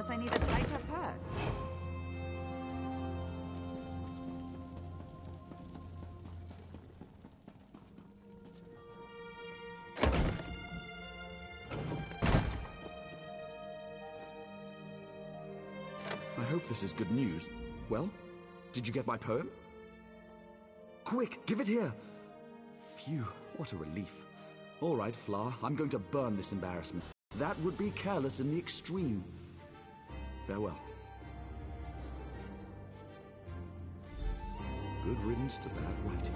Guess I need a tighter perk. I hope this is good news. Well, did you get my poem? Quick, give it here! Phew, what a relief. All right, Flower, I'm going to burn this embarrassment. That would be careless in the extreme. Farewell. Good riddance to bad writing.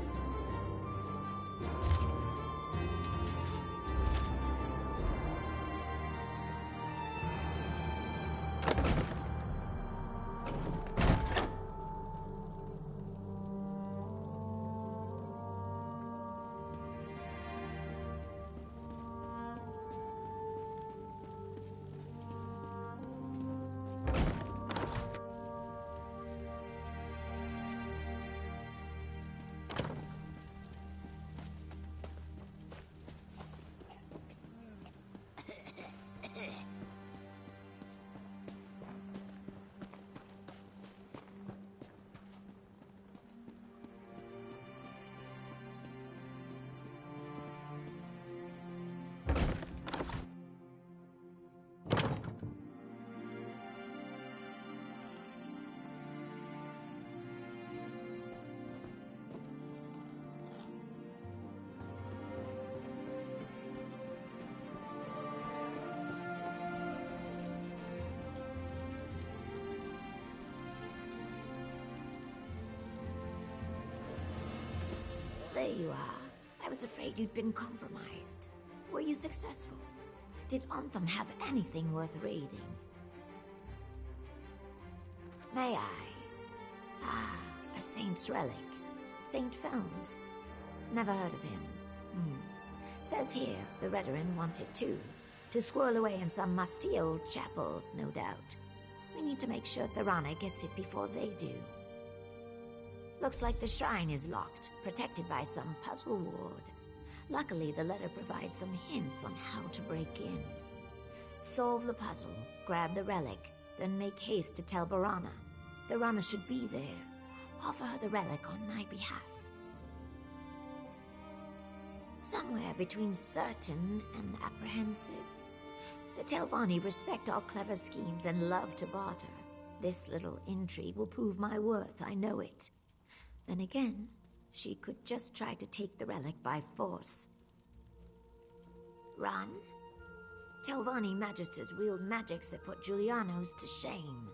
There you are. I was afraid you'd been compromised. Were you successful? Did Anthem have anything worth reading? May I? Ah, a saint's relic. Saint Films. Never heard of him. Says here, the Redarin wants it too. To squirrel away in some musty old chapel, no doubt. We need to make sure Thorana gets it before they do. Looks like the shrine is locked, protected by some puzzle ward. Luckily, the letter provides some hints on how to break in. Solve the puzzle, grab the relic, then make haste to tell Barana. Thorana should be there. Offer her the relic on my behalf. Somewhere between certain and apprehensive. The Telvanni respect all clever schemes and love to barter. This little intrigue will prove my worth, I know it. Then again, she could just try to take the relic by force. Run? Telvanni magisters wield magics that put Giuliano's to shame.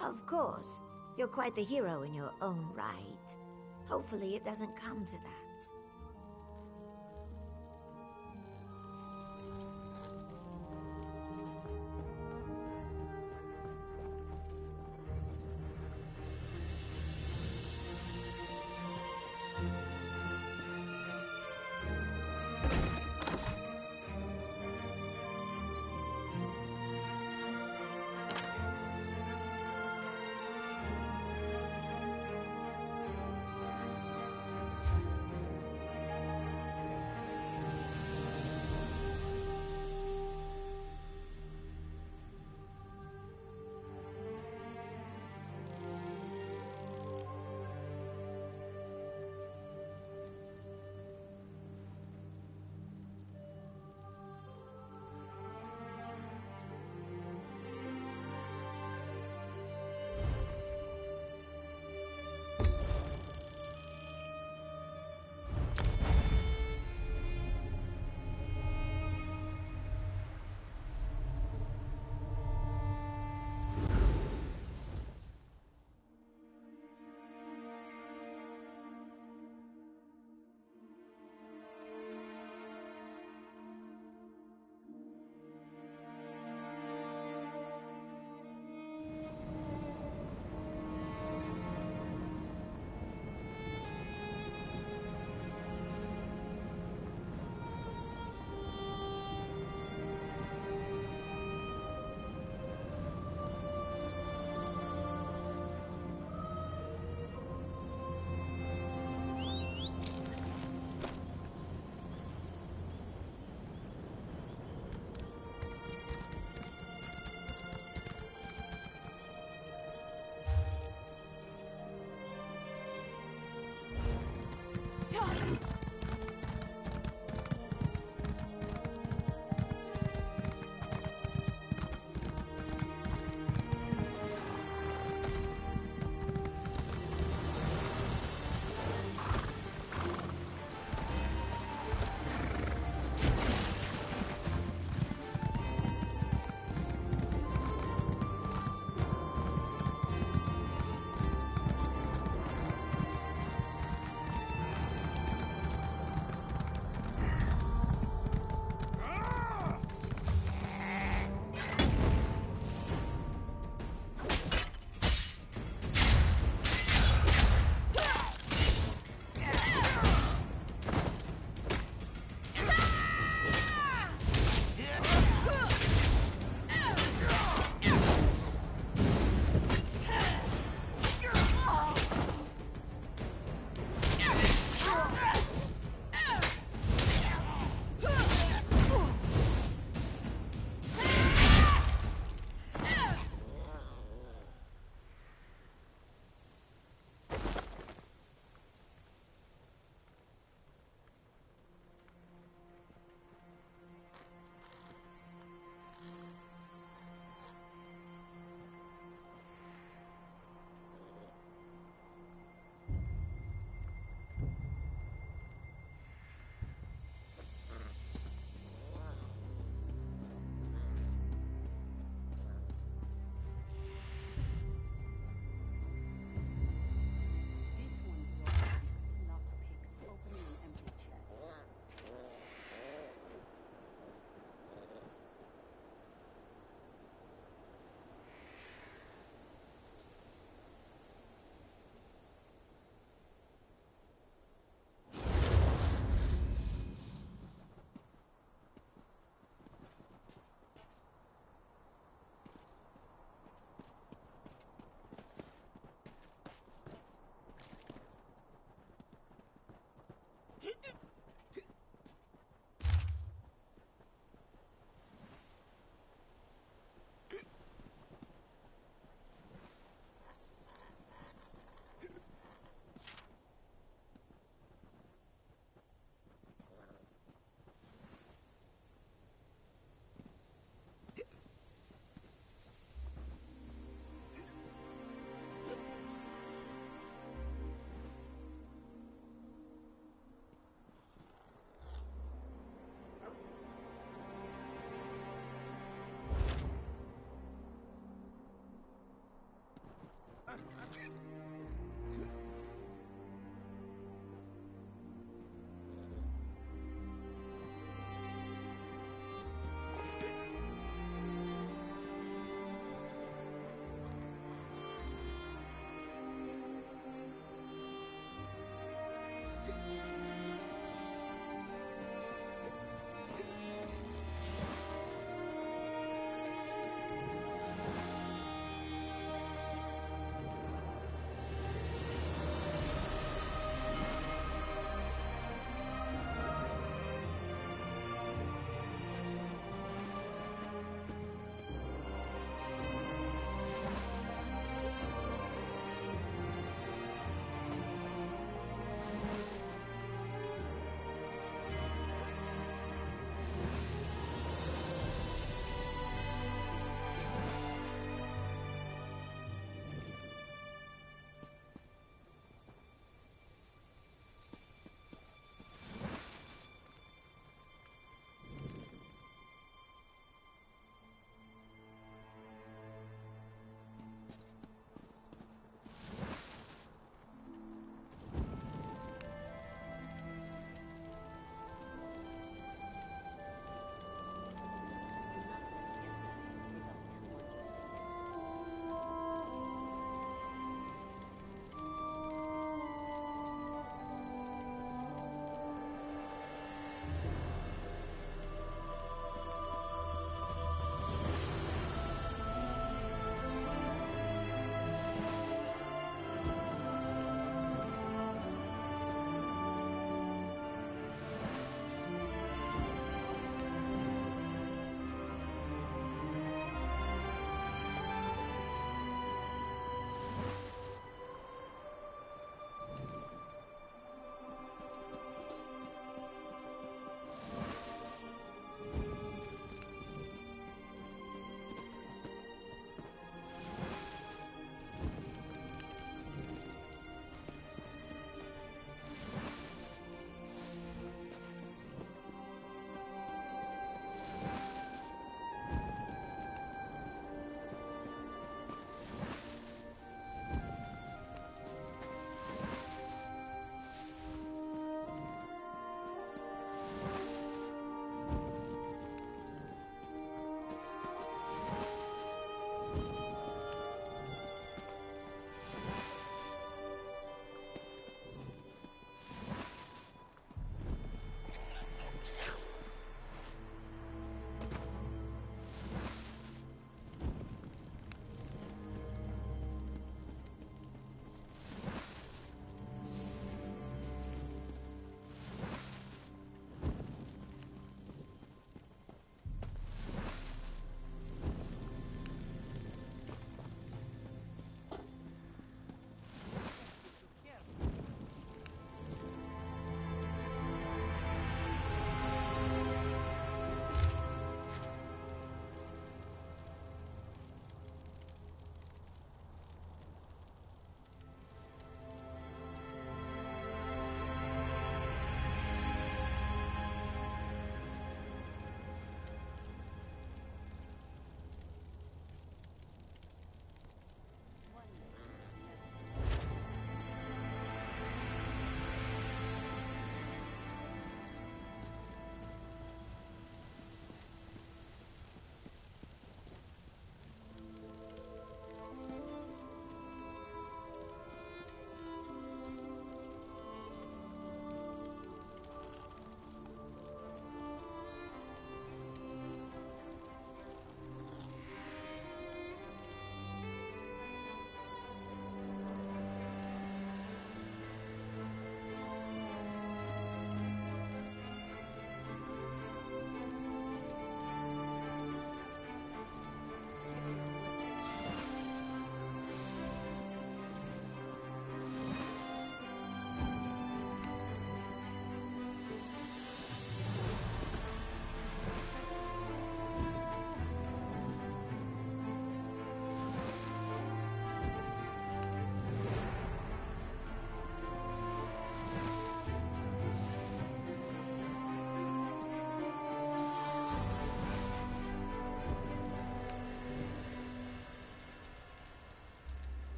Of course, you're quite the hero in your own right. Hopefully it doesn't come to that.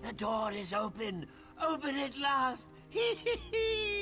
The door is open! Open at last! Hee hee hee!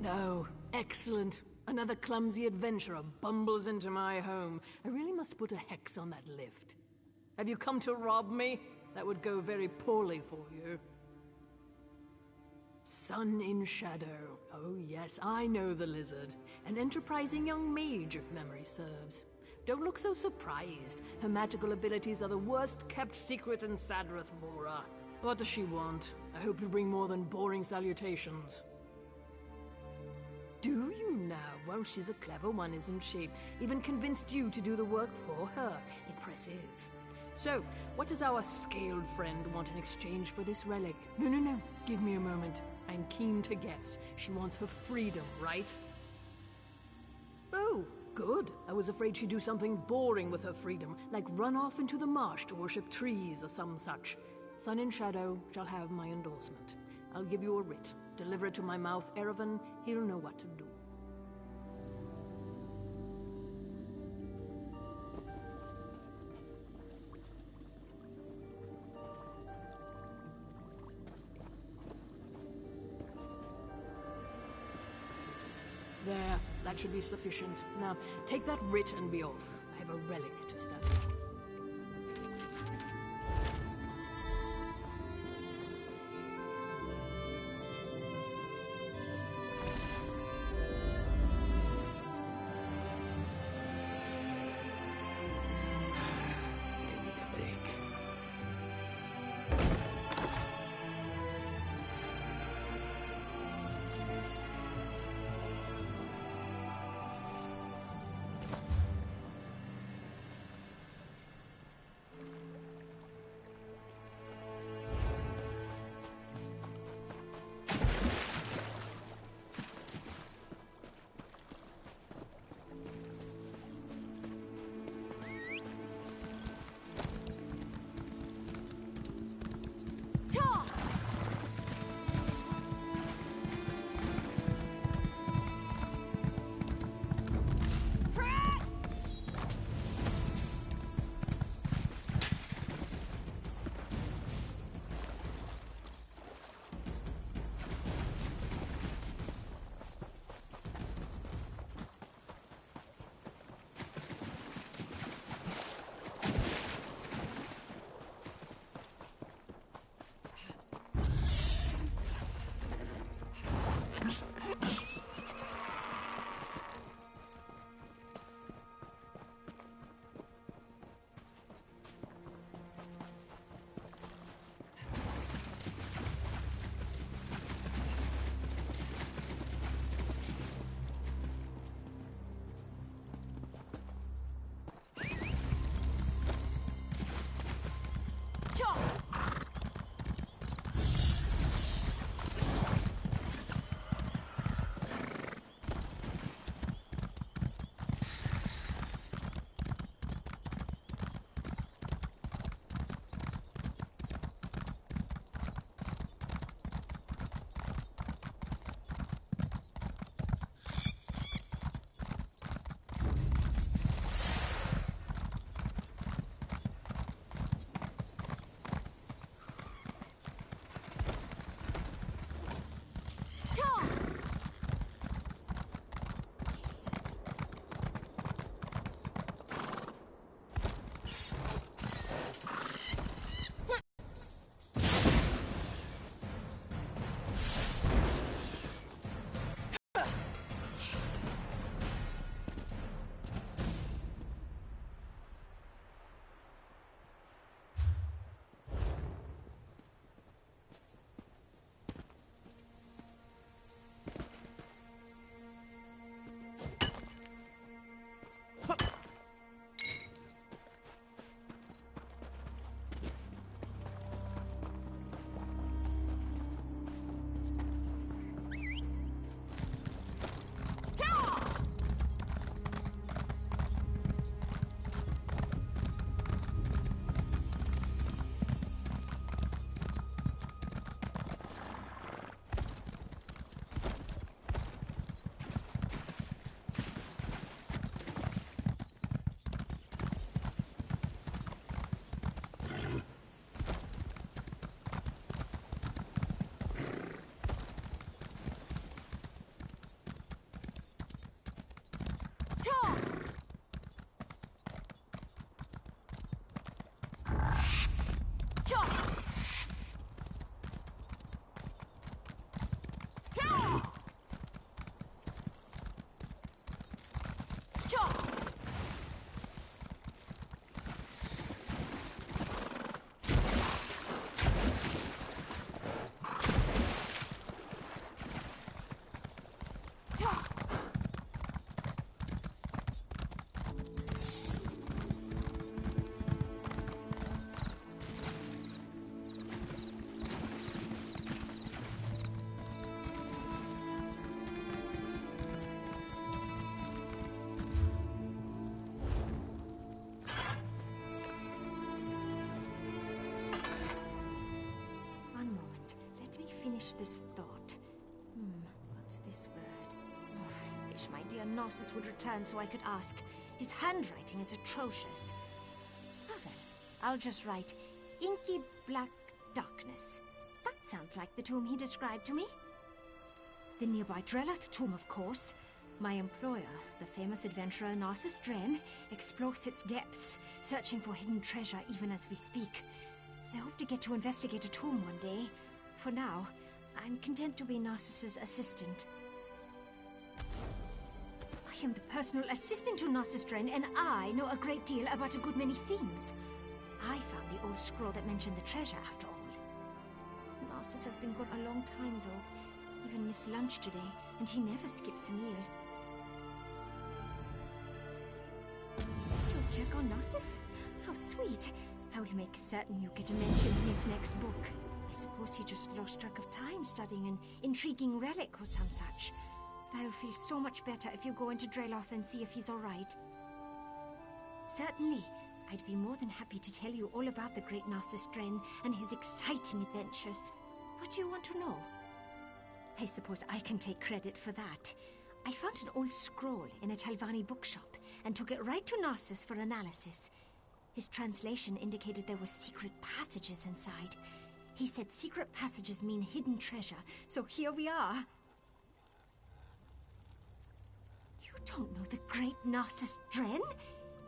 No, excellent. Another clumsy adventurer bumbles into my home. I really must put a hex on that lift. Have you come to rob me? That would go very poorly for you. Sun in Shadow. Oh yes, I know the lizard. An enterprising young mage, if memory serves. Don't look so surprised. Her magical abilities are the worst-kept secret in Sadrath Mora. What does she want? I hope you bring more than boring salutations. Do you now? Well, she's a clever one, isn't she? Even convinced you to do the work for her. Impressive. So, what does our scaled friend want in exchange for this relic? No. Give me a moment. I'm keen to guess. She wants her freedom, right? Oh, good. I was afraid she'd do something boring with her freedom, like run off into the marsh to worship trees or some such. Sun in Shadow shall have my endorsement. I'll give you a writ. Deliver it to my mouth, Erevan. He'll know what to do. There, that should be sufficient. Now, take that writ and be off. I have a relic to study. I need a break. finish this thought. What's this word? Oh, I wish my dear Narcissus would return so I could ask. His handwriting is atrocious. Oh then, I'll just write inky black darkness. That sounds like the tomb he described to me. The nearby Drelloth tomb, of course. My employer, the famous adventurer Narcissus Dren, explores its depths, searching for hidden treasure even as we speak. I hope to get to investigate a tomb one day. For now, I'm content to be Narcissus' assistant. I am the personal assistant to Narcissus Dren, and I know a great deal about a good many things. I found the old scroll that mentioned the treasure, after all. Narcissus has been gone a long time, though. Even missed lunch today, and he never skips a meal. You'll check on Narcissus? How sweet. I will make certain you get a mention in his next book. I suppose he just lost track of time studying an intriguing relic or some such. But I'll feel so much better if you go into Drelloth and see if he's all right. Certainly. I'd be more than happy to tell you all about the great Narcissus Dren and his exciting adventures. What do you want to know? I suppose I can take credit for that. I found an old scroll in a Talvani bookshop and took it right to Narcissus for analysis. His translation indicated there were secret passages inside. He said secret passages mean hidden treasure, so here we are. You don't know the great Narcissus Dren?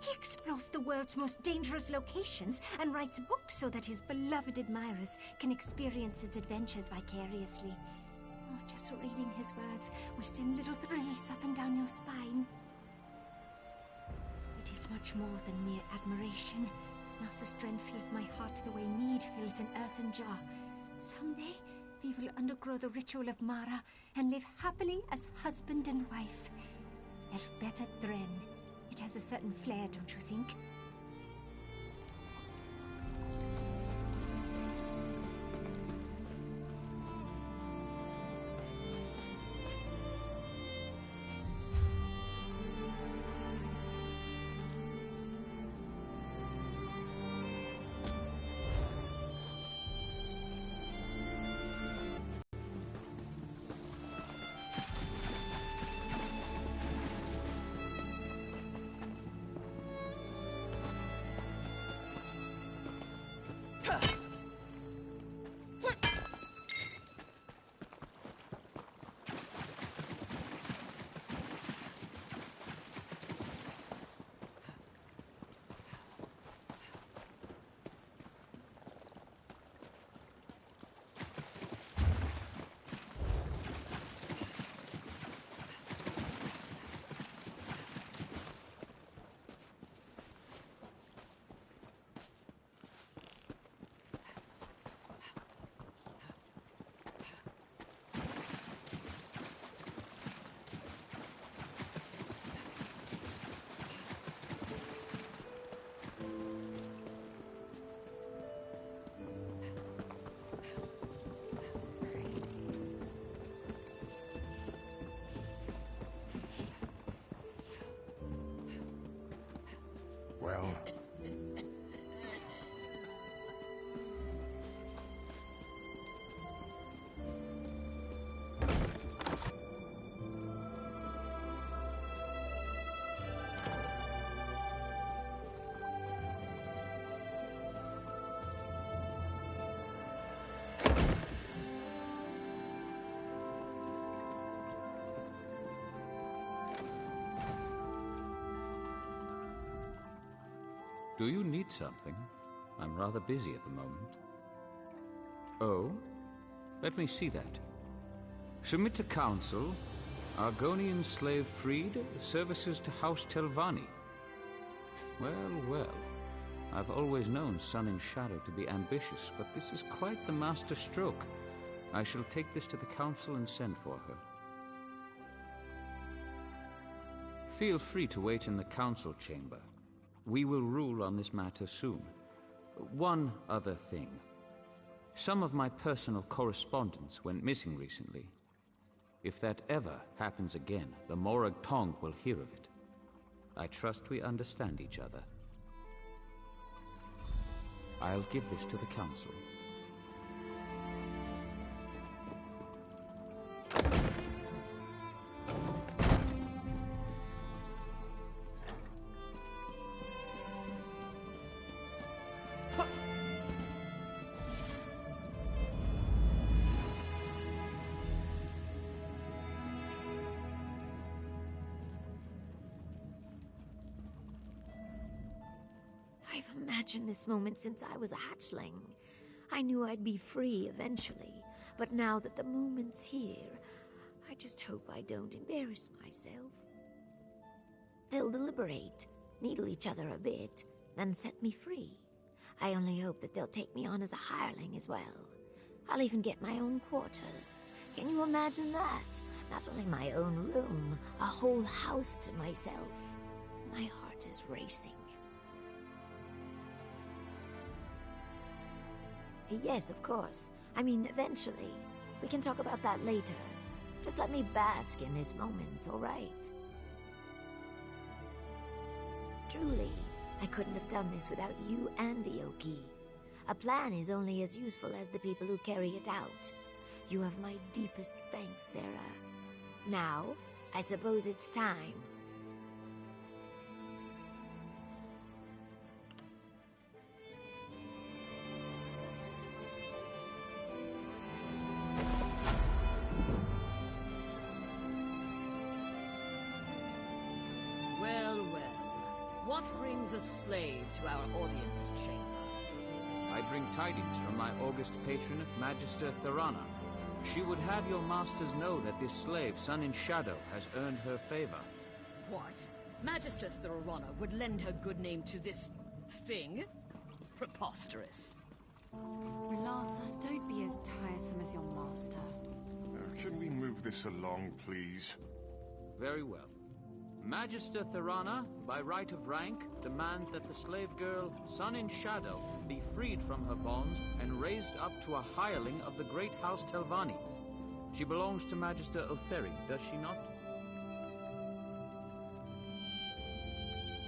He explores the world's most dangerous locations and writes books so that his beloved admirers can experience his adventures vicariously. Oh, just reading his words will send little thrills up and down your spine. It is much more than mere admiration. Narcissus Dren fills my heart the way mead fills an earthen jar. Someday, we will undergo the ritual of Mara and live happily as husband and wife. Elfbeta Dren. It has a certain flair, don't you think? Well... Do you need something? I'm rather busy at the moment. Oh? Let me see that. Submit to council. Argonian slave freed. Services to House Telvanni. Well, well. I've always known Sun and Shadow to be ambitious, but this is quite the master stroke. I shall take this to the council and send for her. Feel free to wait in the council chamber. We will rule on this matter soon. One other thing. Some of my personal correspondence went missing recently. If that ever happens again, the Morag Tong will hear of it. I trust we understand each other. I'll give this to the council. imagined this moment since I was a hatchling. I knew I'd be free eventually, but now that the moment's here, I just hope I don't embarrass myself. They'll deliberate, needle each other a bit, then set me free. I only hope that they'll take me on as a hireling as well. I'll even get my own quarters. Can you imagine that? Not only my own room, a whole house to myself. My heart is racing. Yes, of course. I mean, eventually. We can talk about that later. Just let me bask in this moment, all right? Truly, I couldn't have done this without you and Ioki. A plan is only as useful as the people who carry it out. You have my deepest thanks, Sarah. Now, I suppose it's time. Well, well. What brings a slave to our audience chamber? I bring tidings from my august patron, Magister Thorana. She would have your masters know that this slave, Sun in Shadow, has earned her favor. What? Magister Thorana would lend her good name to this thing? Preposterous. Relasa, don't be as tiresome as your master. Can we move this along, please? Very well. Magister Thorana, by right of rank, demands that the slave girl, Sun in Shadow, be freed from her bonds and raised up to a hireling of the great house Telvanni. She belongs to Magister Otheri, does she not?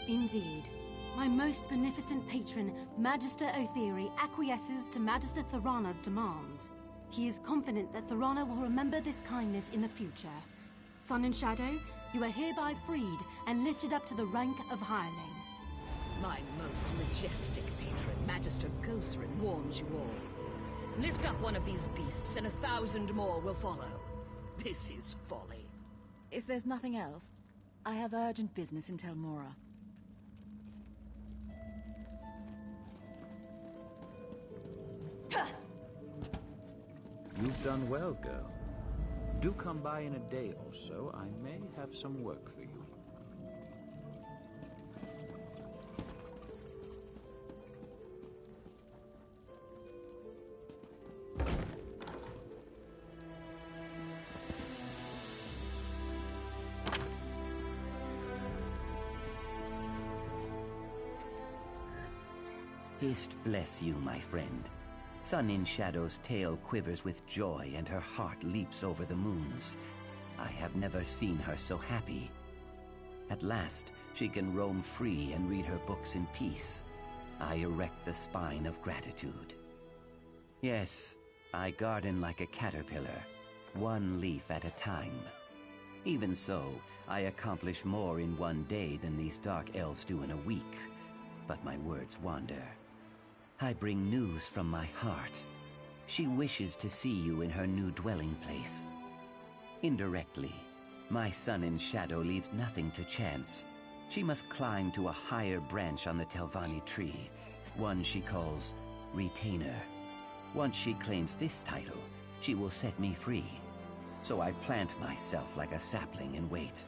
Indeed. My most beneficent patron, Magister Otheri, acquiesces to Magister Thorana's demands. He is confident that Thorana will remember this kindness in the future. Sun and Shadow, you are hereby freed and lifted up to the rank of hireling. My most majestic patron, Magister Gothrin, warns you all. Lift up one of these beasts, and 1,000 more will follow. This is folly. If there's nothing else, I have urgent business in Telmora. You've done well, girl. Do come by in a day or so. I may have some work for you. Hist bless you, my friend. Sun in Shadow's tail quivers with joy, and her heart leaps over the moons. I have never seen her so happy. At last, she can roam free and read her books in peace. I erect the spine of gratitude. Yes, I garden like a caterpillar, one leaf at a time. Even so, I accomplish more in one day than these dark elves do in a week. But my words wander. I bring news from my heart. She wishes to see you in her new dwelling place. Indirectly, my Sun in Shadow leaves nothing to chance. She must climb to a higher branch on the Telvanni tree, one she calls Retainer. Once she claims this title, she will set me free. So I plant myself like a sapling and wait.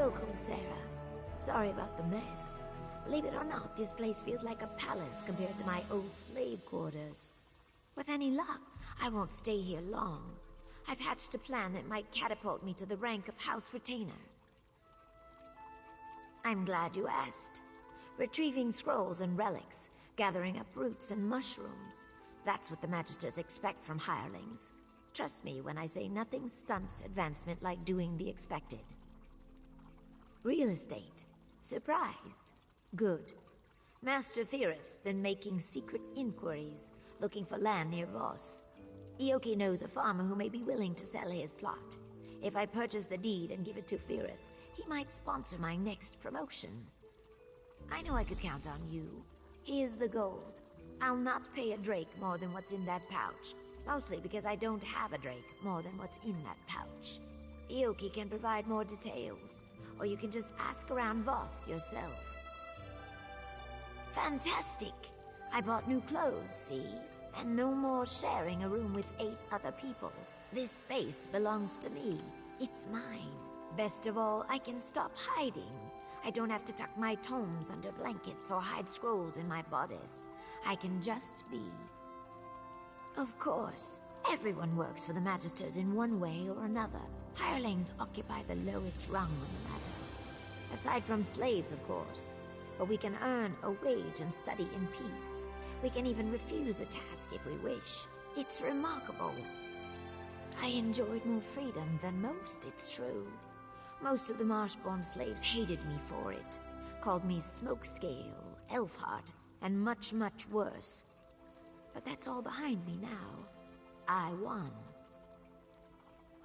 Welcome, Sarah. Sorry about the mess. Believe it or not, this place feels like a palace compared to my old slave quarters. With any luck, I won't stay here long. I've hatched a plan that might catapult me to the rank of House Retainer. I'm glad you asked. Retrieving scrolls and relics, gathering up roots and mushrooms. That's what the Magisters expect from hirelings. Trust me when I say nothing stunts advancement like doing the expected. Real estate. Surprised? Good. Master Firith's been making secret inquiries, looking for land near Voss. Ioki knows a farmer who may be willing to sell his plot. If I purchase the deed and give it to Firith, he might sponsor my next promotion. I know I could count on you. Here's the gold. I'll not pay a drake more than what's in that pouch. Mostly because I don't have a drake more than what's in that pouch. Ioki can provide more details, or you can just ask around Voss yourself. Fantastic! I bought new clothes, see? And no more sharing a room with 8 other people. This space belongs to me. It's mine. Best of all, I can stop hiding. I don't have to tuck my tomes under blankets or hide scrolls in my bodice. I can just be. Of course, everyone works for the Magisters in one way or another. Hirelings occupy the lowest rung on the ladder. Aside from slaves, of course. But we can earn a wage and study in peace. We can even refuse a task if we wish. It's remarkable. I enjoyed more freedom than most, it's true. Most of the Marshborn slaves hated me for it. Called me Smokescale, Elfheart, and much, much worse. But that's all behind me now. I won.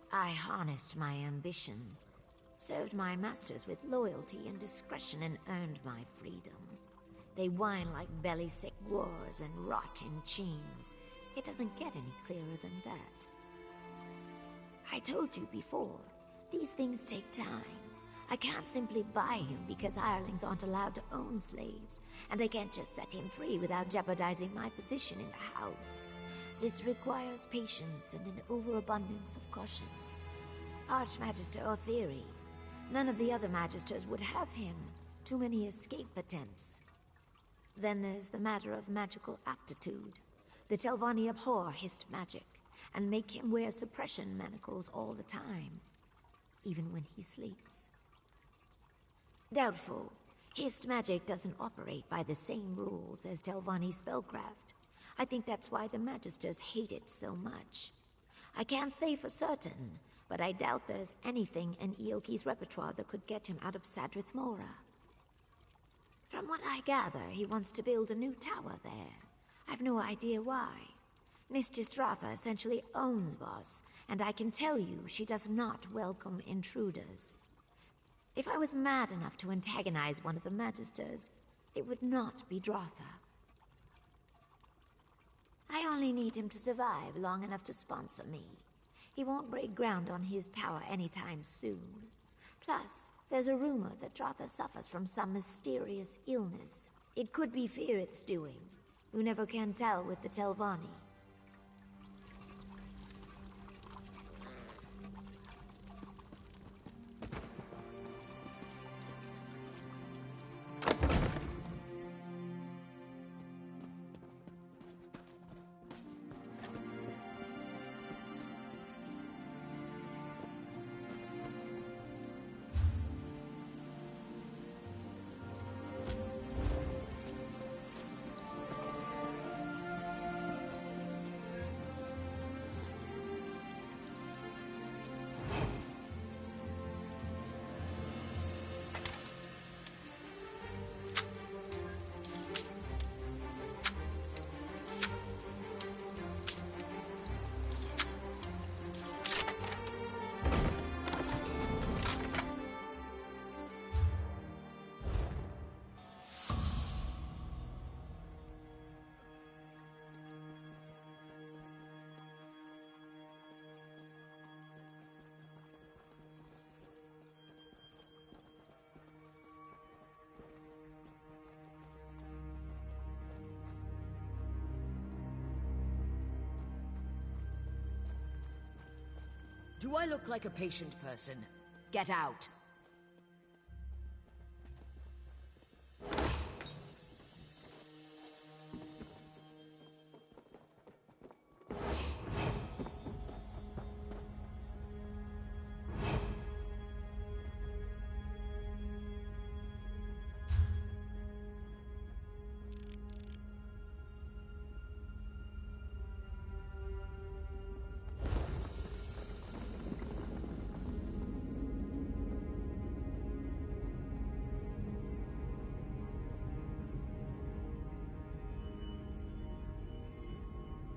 I harnessed my ambition, served my masters with loyalty and discretion, and earned my freedom. They whine like belly-sick wars and rot in chains. It doesn't get any clearer than that. I told you before, these things take time. I can't simply buy him because hirelings aren't allowed to own slaves, and I can't just set him free without jeopardizing my position in the house. This requires patience and an overabundance of caution. Archmagister Otheri. None of the other Magisters would have him. Too many escape attempts. Then there's the matter of magical aptitude. The Telvanni abhor hissed magic, and make him wear suppression manacles all the time, even when he sleeps. Doubtful. Hissed magic doesn't operate by the same rules as Telvanni spellcraft. I think that's why the Magisters hate it so much. I can't say for certain, but I doubt there's anything in Ioki's repertoire that could get him out of Sadrith Mora. From what I gather, he wants to build a new tower there. I've no idea why. Mistress Dratha essentially owns Voss, and I can tell you she does not welcome intruders. If I was mad enough to antagonize one of the Magisters, it would not be Dratha. I only need him to survive long enough to sponsor me. He won't break ground on his tower anytime soon. Plus, there's a rumor that Dratha suffers from some mysterious illness. It could be Firith's doing. You never can tell with the Telvanni. Do I look like a patient person? Get out!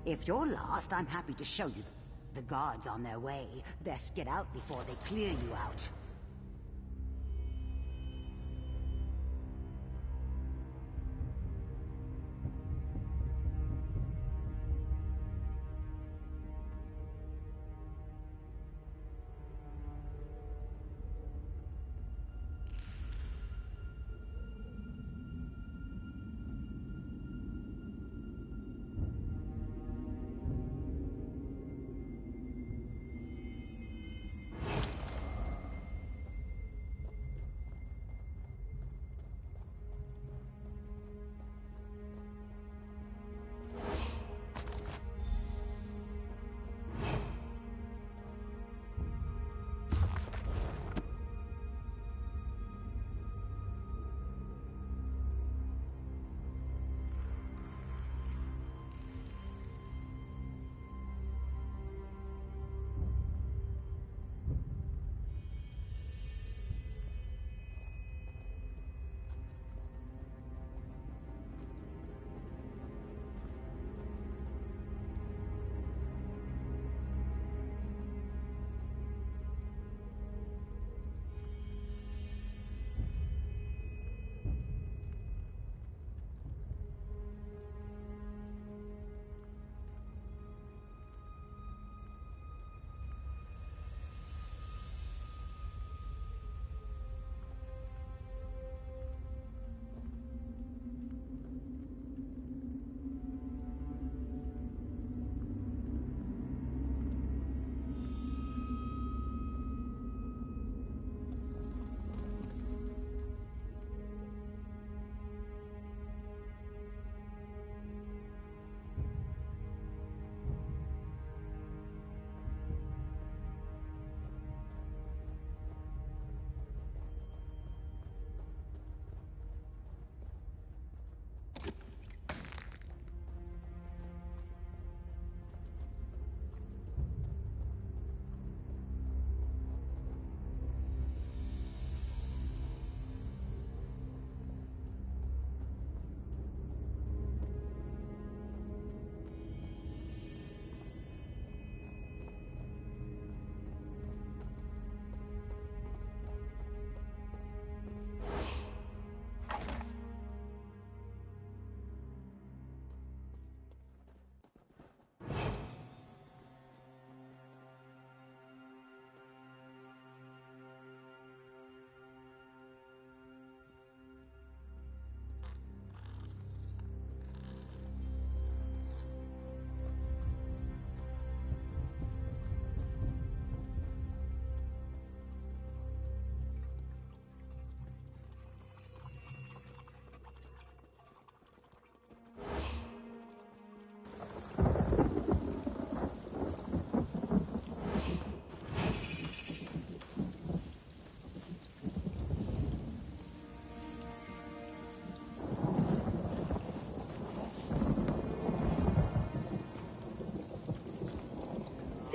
If you're lost, I'm happy to show you. The guard's on their way. Best get out before they clear you out.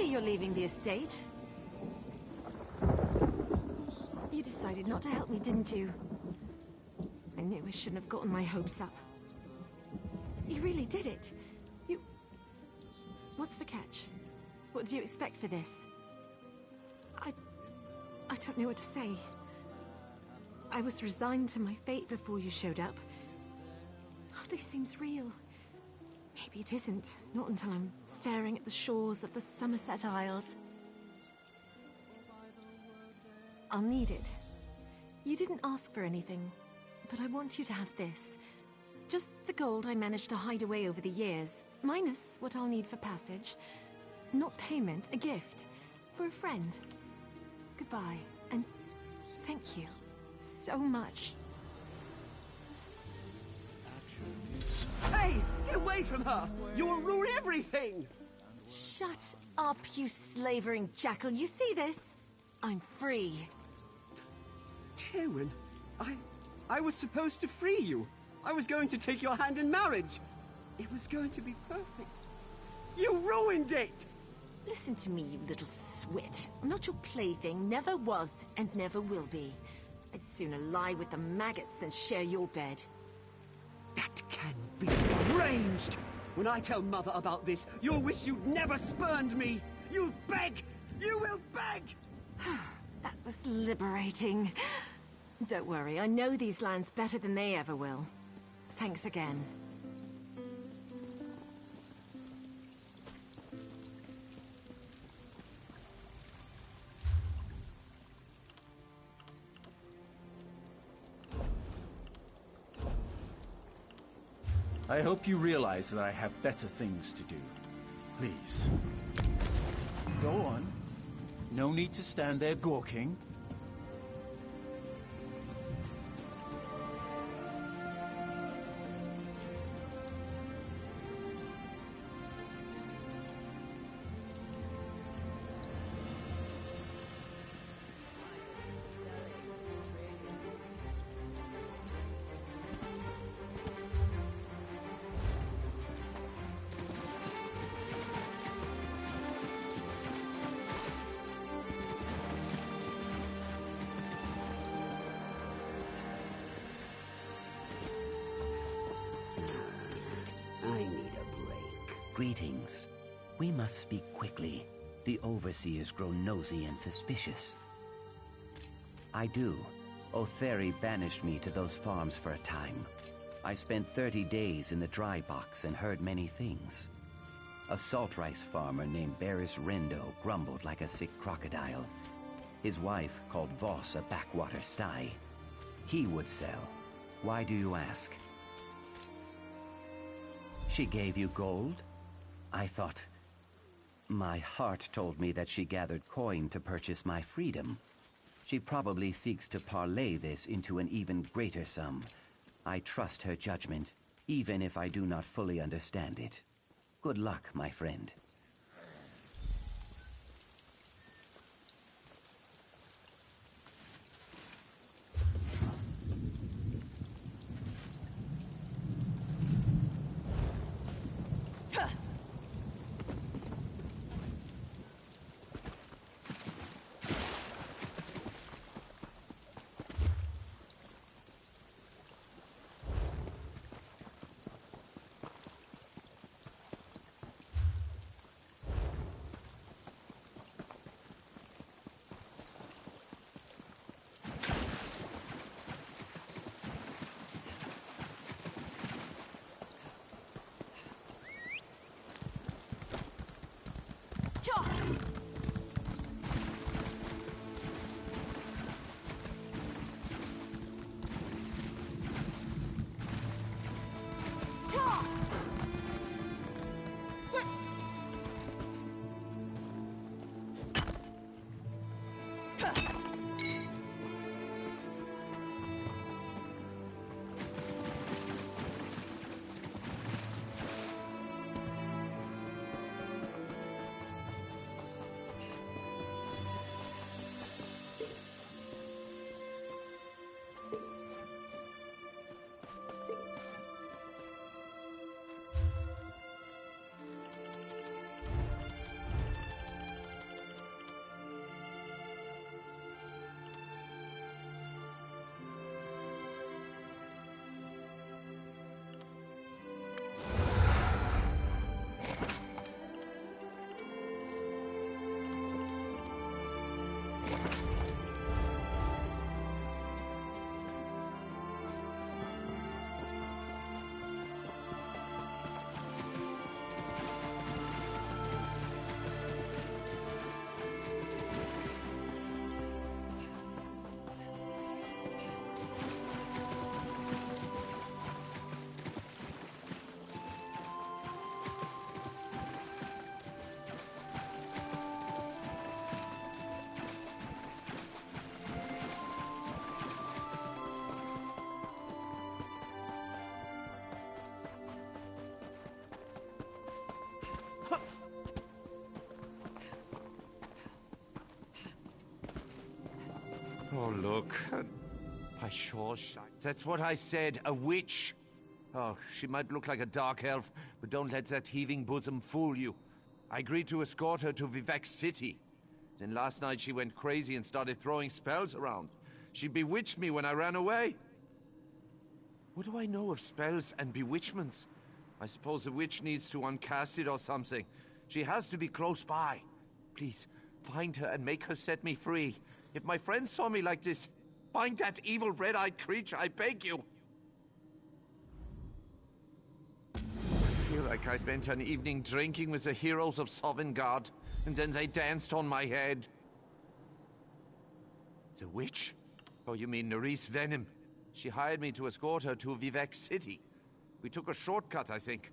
You're leaving the estate. You decided not to help me, didn't you? I knew I shouldn't have gotten my hopes up. You really did it. You... What's the catch? What do you expect for this? I don't know what to say. I was resigned to my fate before you showed up. Hardly seems real. Maybe it isn't. Not until I'm staring at the shores of the Somerset Isles. I'll need it. You didn't ask for anything, but I want you to have this. Just the gold I managed to hide away over the years, minus what I'll need for passage. Not payment, a gift. For a friend. Goodbye, and thank you so much. Hey! Get away from her! You will ruin everything! Shut up, you slavering jackal. You see this? I'm free. Tywin, I was supposed to free you. I was going to take your hand in marriage. It was going to be perfect. You ruined it! Listen to me, you little swit. I'm not your plaything, never was, and never will be. I'd sooner lie with the maggots than share your bed. That can be arranged! When I tell Mother about this, you'll wish you'd never spurned me! You'll beg! You will beg! That was liberating. Don't worry, I know these lands better than they ever will. Thanks again. I hope you realize that I have better things to do. Please. Go on. No need to stand there gawking. Greetings. We must speak quickly. The overseers grow nosy and suspicious. I do. Otheri banished me to those farms for a time. I spent 30 days in the dry box and heard many things. A salt rice farmer named Barris Rendo grumbled like a sick crocodile. His wife called Voss a backwater sty. He would sell. Why do you ask? She gave you gold? I thought... My heart told me that she gathered coin to purchase my freedom. She probably seeks to parlay this into an even greater sum. I trust her judgment, even if I do not fully understand it. Good luck, my friend. Oh, look. I sure shite. That's what I said, a witch. Oh, she might look like a dark elf, but don't let that heaving bosom fool you. I agreed to escort her to Vivek City. Then last night she went crazy and started throwing spells around. She bewitched me when I ran away. What do I know of spells and bewitchments? I suppose the witch needs to uncast it or something. She has to be close by. Please, find her and make her set me free. If my friends saw me like this, find that evil red-eyed creature, I beg you. I feel like I spent an evening drinking with the heroes of Sovngarde, and then they danced on my head. The witch? Oh, you mean Nerys Venom. She hired me to escort her to Vivec City. We took a shortcut, I think.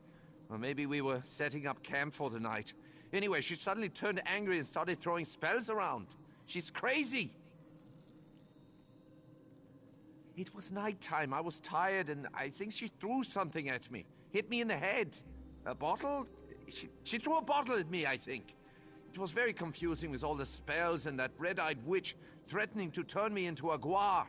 Or maybe we were setting up camp for the night. Anyway, she suddenly turned angry and started throwing spells around. She's crazy. It was nighttime. I was tired, and I think she threw something at me. Hit me in the head. A bottle? She threw a bottle at me, I think. It was very confusing with all the spells and that red-eyed witch threatening to turn me into a guar.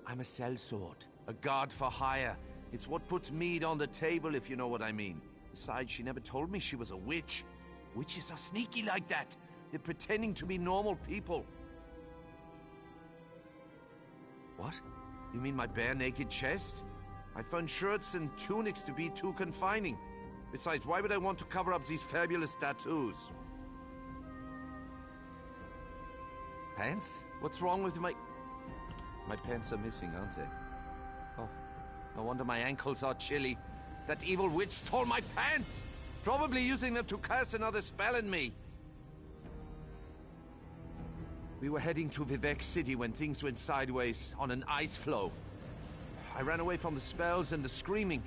I'm a sellsword, a guard for hire. It's what puts meat on the table, if you know what I mean. Besides, she never told me she was a witch. Witches are sneaky like that. They're pretending to be normal people. What? You mean my bare-naked chest? I found shirts and tunics to be too confining. Besides, why would I want to cover up these fabulous tattoos? Pants? What's wrong with my... My pants are missing, aren't they? Oh, no wonder my ankles are chilly. That evil witch stole my pants! Probably using them to cast another spell on me. We were heading to Vivec City when things went sideways on an ice floe. I ran away from the spells and the screaming.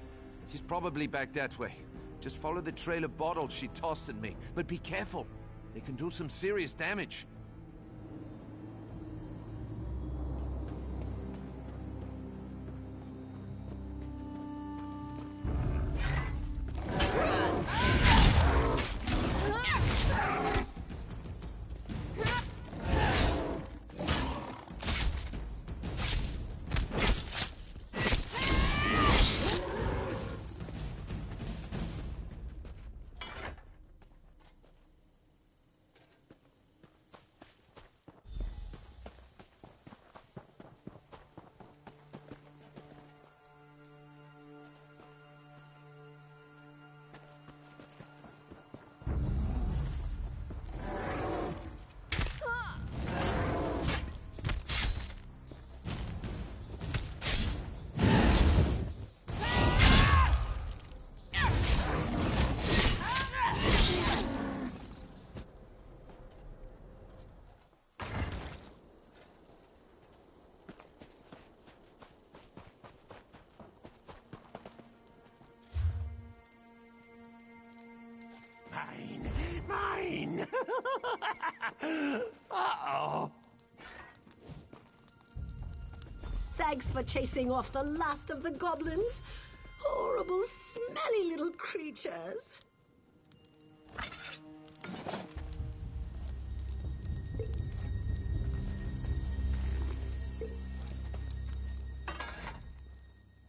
She's probably back that way. Just follow the trail of bottles she tossed at me. But be careful. They can do some serious damage. Mine! Uh-oh! Thanks for chasing off the last of the goblins. Horrible, smelly little creatures.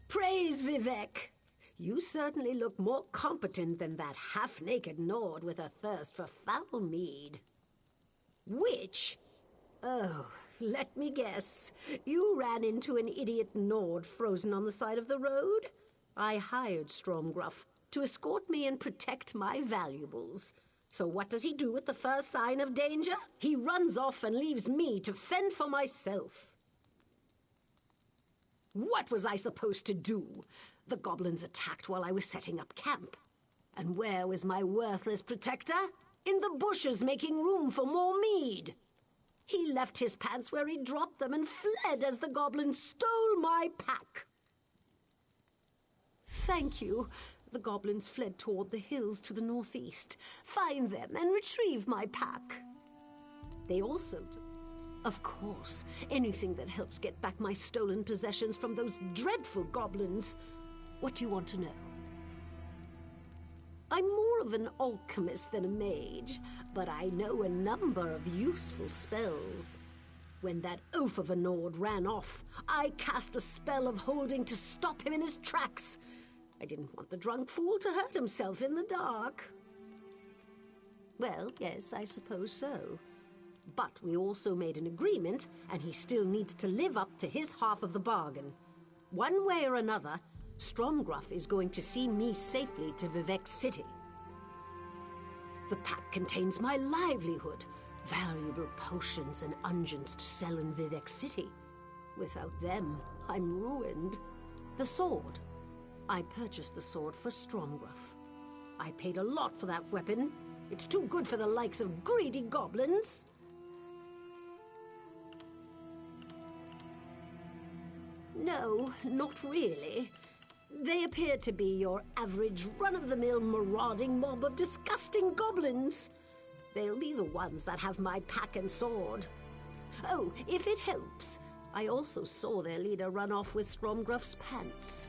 Praise Vivec. You certainly look more competent than that half-naked Nord with a thirst for foul mead. Witch? Oh, let me guess. You ran into an idiot Nord frozen on the side of the road? I hired Stromgruff to escort me and protect my valuables. So what does he do at the first sign of danger? He runs off and leaves me to fend for myself. What was I supposed to do? The goblins attacked while I was setting up camp. And where was my worthless protector? In the bushes making room for more mead. He left his pants where he dropped them and fled as the goblins stole my pack. Thank you. The goblins fled toward the hills to the northeast. Find them and retrieve my pack. They also... Of course, anything that helps get back my stolen possessions from those dreadful goblins. What do you want to know? I'm more of an alchemist than a mage, but I know a number of useful spells. When that oaf of a Nord ran off, I cast a spell of holding to stop him in his tracks. I didn't want the drunk fool to hurt himself in the dark. Well, yes, I suppose so. But we also made an agreement, and he still needs to live up to his half of the bargain. One way or another, Stromgruff is going to see me safely to Vivek City. The pack contains my livelihood, valuable potions and unguents to sell in Vivek City. Without them, I'm ruined. The sword. I purchased the sword for Stromgruff. I paid a lot for that weapon. It's too good for the likes of greedy goblins. No, not really. They appear to be your average run-of-the-mill marauding mob of disgusting goblins. They'll be the ones that have my pack and sword. Oh, if it helps, I also saw their leader run off with Stromgruff's pants.